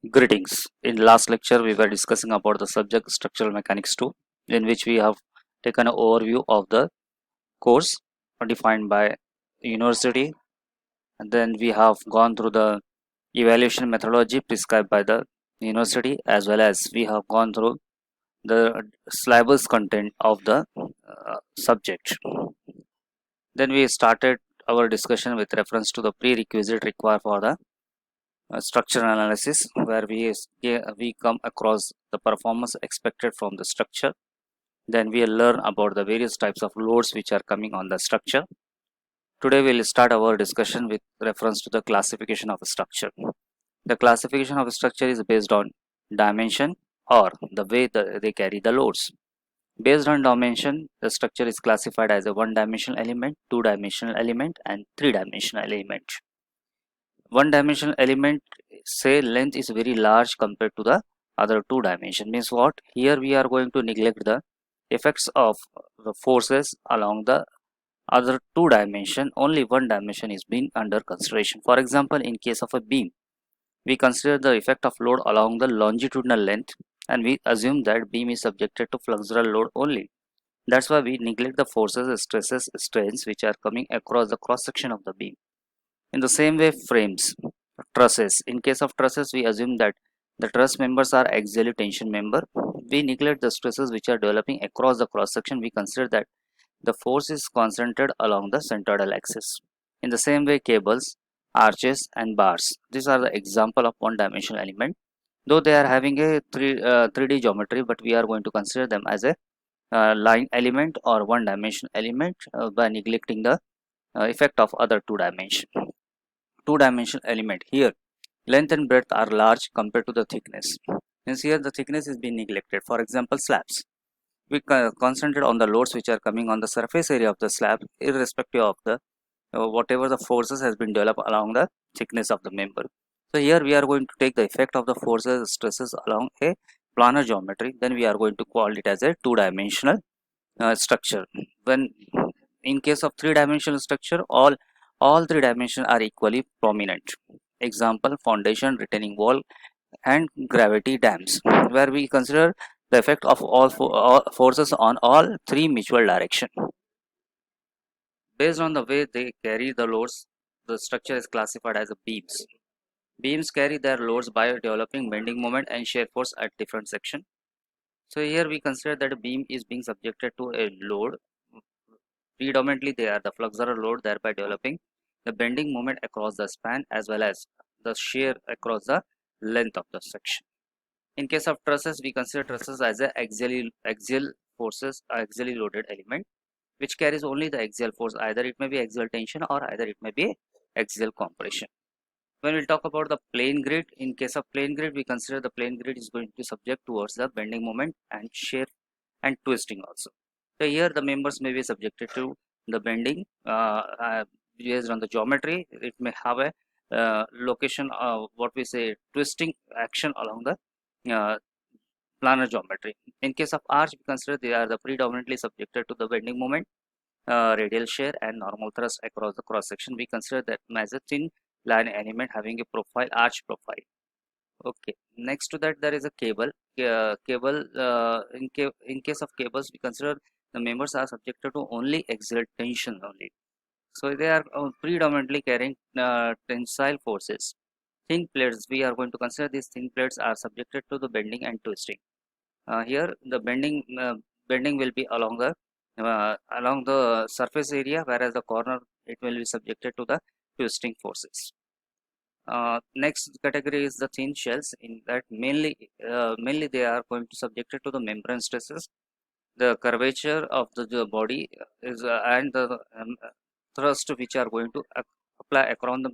Greetings. In last lecture, we were discussing about the subject structural mechanics 2, in which we have taken an overview of the course defined by university, and then we have gone through the evaluation methodology prescribed by the university, as well as we have gone through the syllabus content of the subject. Then we started our discussion with reference to the prerequisite required for the structural analysis, where we come across the performance expected from the structure. Then we learn about the various types of loads which are coming on the structure. Today we'll start our discussion with reference to the classification of a structure. The classification of a structure is based on dimension or the way that they carry the loads. Based on dimension, the structure is classified as a one-dimensional element, two-dimensional element, and three-dimensional element. One-dimensional element, say length is very large compared to the other two dimension. Means what? Here we are going to neglect the effects of the forces along the other two dimension. Only one dimension is being under consideration. For example, in case of a beam, we consider the effect of load along the longitudinal length, and we assume that beam is subjected to flexural load only. That's why we neglect the forces, stresses, strains which are coming across the cross section of the beam. In the same way, frames, trusses. In case of trusses, we assume that the truss members are axially tension member. We neglect the stresses which are developing across the cross section. We consider that the force is concentrated along the centroidal axis. In the same way, cables, arches, and bars. These are the example of one-dimensional element. Though they are having a 3D geometry, but we are going to consider them as a line element or one-dimensional element by neglecting the effect of other two-dimensional element. Here length and breadth are large compared to the thickness. Hence here the thickness is being neglected. For example, slabs, we concentrate on the loads which are coming on the surface area of the slab, irrespective of the whatever the forces has been developed along the thickness of the member. So here we are going to take the effect of the forces, stresses along a planar geometry. Then we are going to call it as a two-dimensional structure. When in case of three-dimensional structure, all three dimensions are equally prominent. Example: foundation, retaining wall, and gravity dams, where we consider the effect of all forces on all three mutual direction. Based on the way they carry the loads, the structure is classified as a beams. Beams carry their loads by developing bending moment and shear force at different section. So here we consider that a beam is being subjected to a load. Predominantly they are the flexural load, thereby developing the bending moment across the span as well as the shear across the length of the section. In case of trusses, we consider trusses as a axial forces, axially loaded element, which carries only the axial force. Either it may be axial tension or either it may be axial compression. When we talk about the plane grid, in case of plane grid, we consider the plane grid is going to be subject towards the bending moment and shear and twisting also. So here the members may be subjected to the bending based on the geometry. It may have a location of what we say twisting action along the planar geometry. In case of arch, we consider they are the predominantly subjected to the bending moment, radial shear, and normal thrust across the cross section. We consider that as a thin line element having a profile, arch profile. Okay, next to that there is a cable. In case of cables, we consider the members are subjected to only axial tension only. So they are predominantly carrying tensile forces. Thin plates, we are going to consider these thin plates are subjected to the bending and twisting. Here the bending will be along the surface area, whereas the corner it will be subjected to the twisting forces. Next category is the thin shells. In that mainly they are going to subjected to the membrane stresses. The curvature of the body is and the thrust which are going to apply across the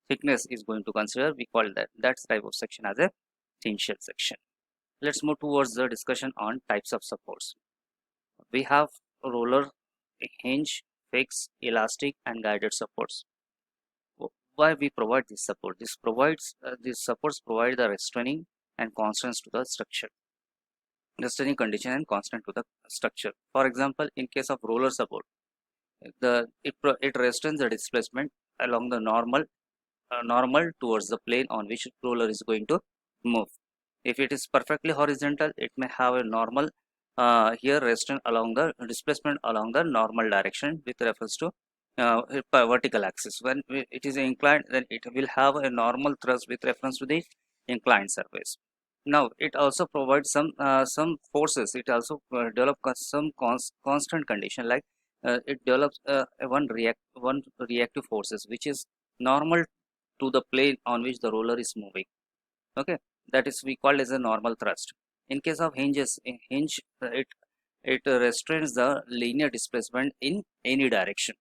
thickness is going to consider. We call that type of section as a thin shell section. Let's move towards the discussion on types of supports. We have roller, hinge, fixed, elastic, and guided supports. Why we provide this support? These supports provide the restraining and constants to the structure. Restraining condition and constant to the structure. For example, in case of roller support, it restrains the displacement along the normal towards the plane on which roller is going to move. If it is perfectly horizontal, it may have a normal here restraint along the displacement along the normal direction with reference to vertical axis. When it is inclined, then it will have a normal thrust with reference to the inclined surface. Now it also provides some forces. It also develop some constant condition, like it develops one reactive forces which is normal to the plane on which the roller is moving. Okay, that is we call as a normal thrust. In case of hinges, in hinge it restrains the linear displacement in any direction.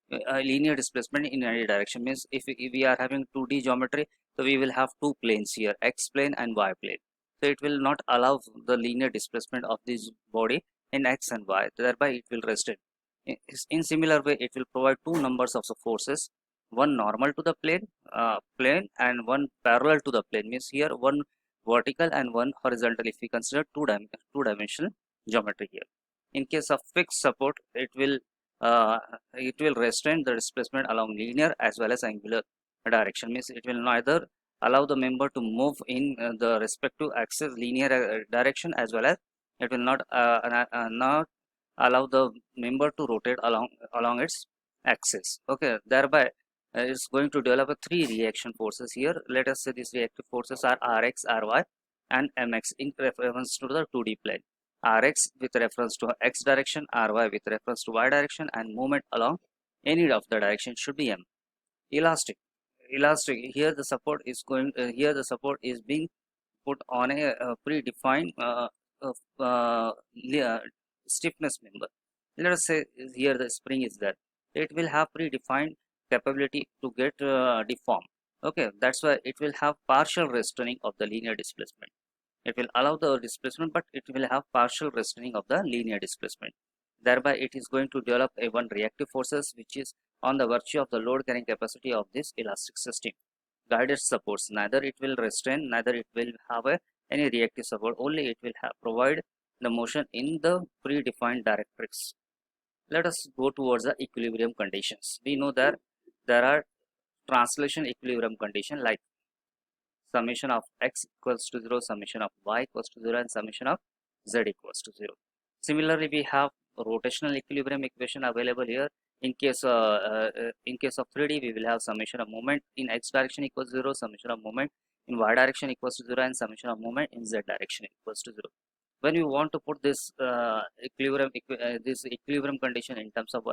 Linear displacement in any direction means if we are having 2D geometry, so we will have two planes here, x plane and y plane. So it will not allow the linear displacement of this body in x and y, thereby it will restrain. In similar way, it will provide two numbers of the forces, one normal to the plane and one parallel to the plane, means here one vertical and one horizontal if we consider two-dimensional geometry here. In case of fixed support, uh, it will restrain the displacement along linear as well as angular direction, means it will neither allow the member to move in the respective axis linear direction, as well as it will not allow the member to rotate along its axis. Okay, thereby it's going to develop a three reaction forces here. Let us say these reactive forces are Rx, Ry and Mx in reference to the 2D plane. Rx with reference to x direction, Ry with reference to y direction, and movement along any of the direction should be M. Elastic here the support is being put on a predefined stiffness member. Let us say here the spring is there. It will have predefined capability to get deformed. Okay, that's why it will have partial restraining of the linear displacement. It will allow the displacement, but it will have partial restraining of the linear displacement. Thereby, it is going to develop a one reactive forces which is on the virtue of the load carrying capacity of this elastic system. Guided supports, neither it will restrain, neither it will have any reactive support, only it will provide the motion in the predefined directrix. Let us go towards the equilibrium conditions. We know that there are translation equilibrium condition like summation of x equals to 0, summation of y equals to 0, and summation of z equals to 0. Similarly, we have rotational equilibrium equation available here. In case of 3D, we will have summation of moment in x direction equals 0, summation of moment in y direction equals to 0, and summation of moment in z direction equals to 0. When you want to put this equilibrium condition in terms of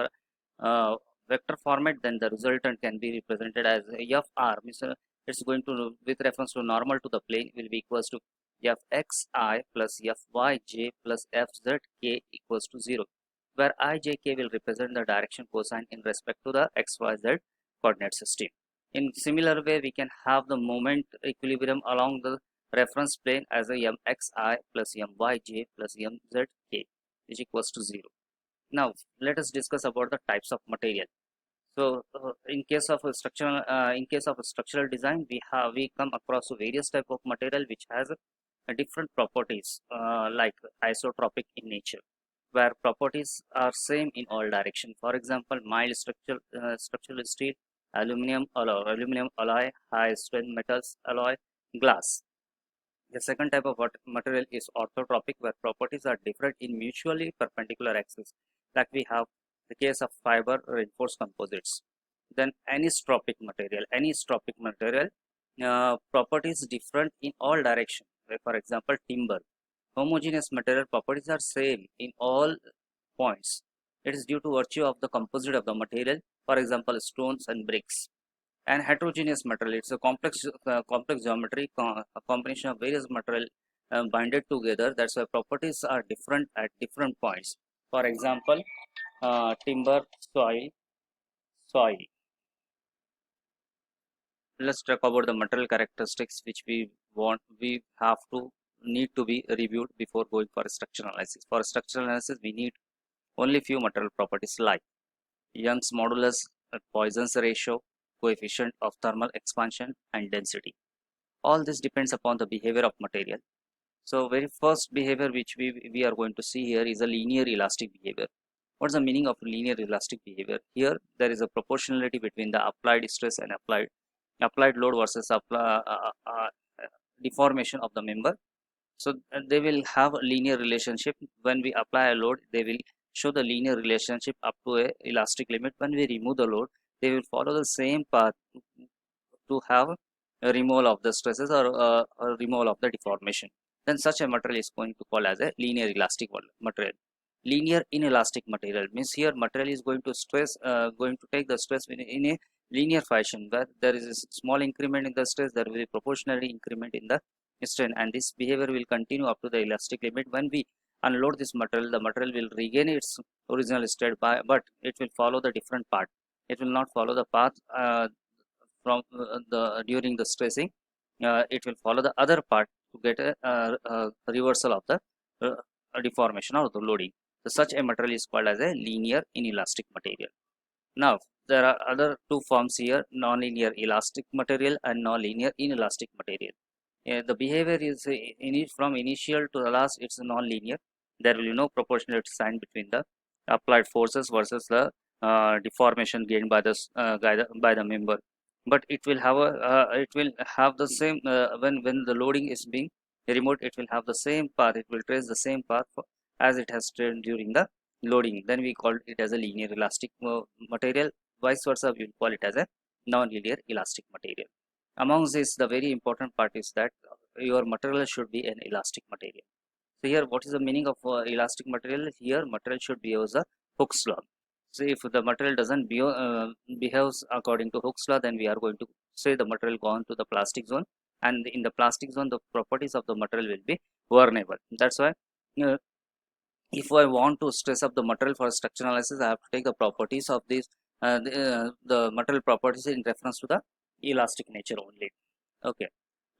uh, vector format, then the resultant can be represented as FR, means it's going to, with reference to normal to the plane, will be equals to Fxi plus Fyj plus Fzk equals to 0, where ijk will represent the direction cosine in respect to the xyz coordinate system. In similar way, we can have the moment equilibrium along the reference plane as a mxi plus myj plus mzk is equals to 0. Now let us discuss about the types of material. So in case of a structural design, we come across various type of material which has different properties, like isotropic in nature, where properties are same in all direction. For example, mild structural steel, aluminum alloy, high strength metals alloy, glass. The second type of material is orthotropic, where properties are different in mutually perpendicular axes, like we have the case of fiber reinforced composites. Then anisotropic material, properties different in all directions. Like for example, timber. Homogeneous material properties are same in all points. It is due to virtue of the composite of the material, for example, stones and bricks. And heterogeneous material, it's a complex geometry, a combination of various material binded together. That's why properties are different at different points. For example, timber, soil. Let's talk about the material characteristics which we have to need to be reviewed before going for a structural analysis. For a structural analysis, we need only few material properties like Young's modulus, Poisson's ratio, coefficient of thermal expansion, and density. All this depends upon the behavior of material. So very first behavior which we are going to see here is a linear elastic behavior. What's the meaning of linear elastic behavior? Here there is a proportionality between the applied stress and applied load versus deformation of the member. So they will have a linear relationship. When we apply a load, they will show the linear relationship up to a elastic limit. When we remove the load, they will follow the same path to have a removal of the stresses or a removal of the deformation. Then such a material is going to call as a linear elastic material. Linear inelastic material means here material is going to take the stress in a linear fashion, where there is a small increment in the stress, there will be proportionally increment in the strain, and this behavior will continue up to the elastic limit. When we unload this material, the material will regain its original state, but it will follow the different path. It will not follow the path from the during the stressing. It will follow the other part to get a reversal of the deformation or the loading. So such a material is called as a linear inelastic material. Now there are other two forms here: non-linear elastic material and non-linear inelastic material. The behavior is from initial to the last, it's non-linear. There will be no proportionate sign between the applied forces versus the deformation gained by the member. But it will have the same when the loading is being removed, it will have the same path. It will trace the same path as it has trained during the loading. Then we call it as a linear elastic material. Vice versa, we will call it as a non-linear elastic material. Amongst this, the very important part is that your material should be an elastic material. So here, what is the meaning of elastic material? Here, material should behave as a Hooke's law. So if the material doesn't behaves according to Hooke's law, then we are going to say the material gone to the plastic zone, and in the plastic zone, the properties of the material will be vulnerable. That's why if I want to stress up the material for structural analysis, I have to take the properties of the material properties in reference to the elastic nature only. Okay,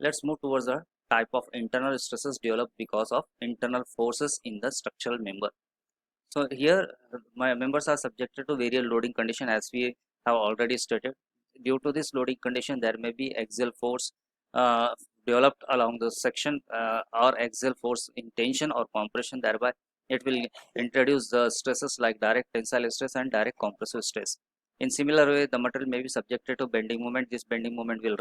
let's move towards the type of internal stresses developed because of internal forces in the structural member. So here my members are subjected to various loading condition, as we have already stated. Due to this loading condition, there may be axial force developed along the section or axial force in tension or compression. Thereby it will introduce the stresses like direct tensile stress and direct compressive stress. In similar way, the material may be subjected to bending moment. This bending moment will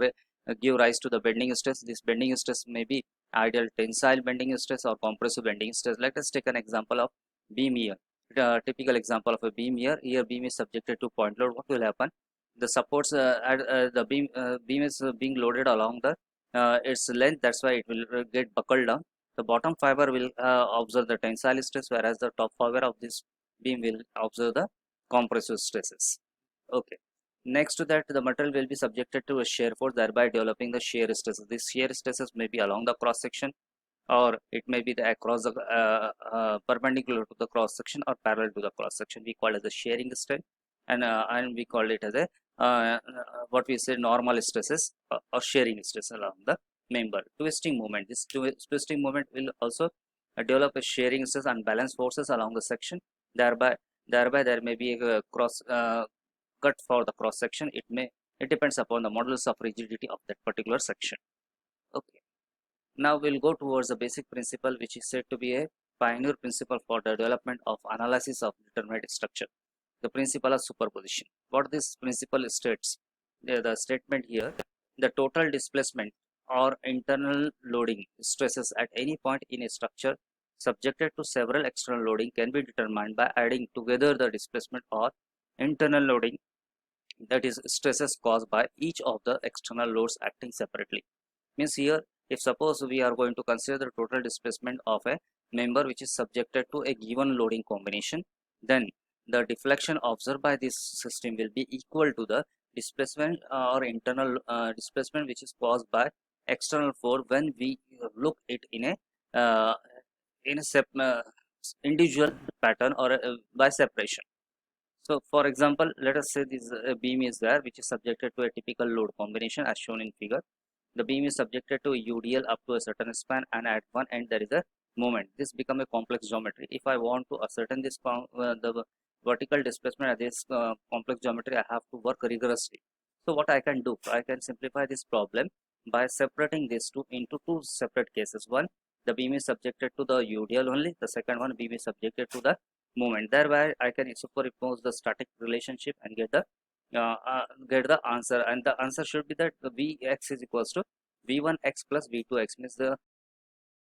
give rise to the bending stress. This bending stress may be ideal tensile bending stress or compressive bending stress. Let us take an example of beam here. Typical example of a beam here. Here beam is subjected to point load. What will happen? The supports the beam is being loaded along the its length. That's why it will get buckled down. The bottom fiber will observe the tensile stress, whereas the top fiber of this beam will observe the compressive stresses. Okay. Next to that, the material will be subjected to a shear force, thereby developing the shear stresses. These shear stresses may be along the cross section, or it may be across the perpendicular to the cross section or parallel to the cross section. We call it as a shearing stress, and we call it as a what we say normal stresses or shearing stress along the member. Twisting moment. This twisting moment will also develop a shearing stress and balance forces along the section. Thereby there may be a cross cut for the cross section. It depends upon the modulus of rigidity of that particular section. Okay. Now we'll go towards the basic principle, which is said to be a pioneer principle for the development of analysis of determinate structure. The principle of superposition. What this principle states, the statement here: the total displacement or internal loading stresses at any point in a structure subjected to several external loading can be determined by adding together the displacement or internal loading, that is stresses caused by each of the external loads acting separately. Means here, if suppose we are going to consider the total displacement of a member which is subjected to a given loading combination, then the deflection observed by this system will be equal to the displacement or internal displacement which is caused by external force when we look it in a individual pattern or by separation. So for example, let us say this beam is there which is subjected to a typical load combination as shown in figure. The beam is subjected to UDL up to a certain span, and at one end there is a moment. This become a complex geometry. If I want to ascertain this the vertical displacement at this complex geometry, I have to work rigorously. So what I can do, I can simplify this problem by separating these into two separate cases. One, the beam is subjected to the UDL only. The second one, beam is subjected to the moment. Thereby I can superimpose the static relationship and get the answer, and the answer should be that the Vx is equals to v1x plus v2x means the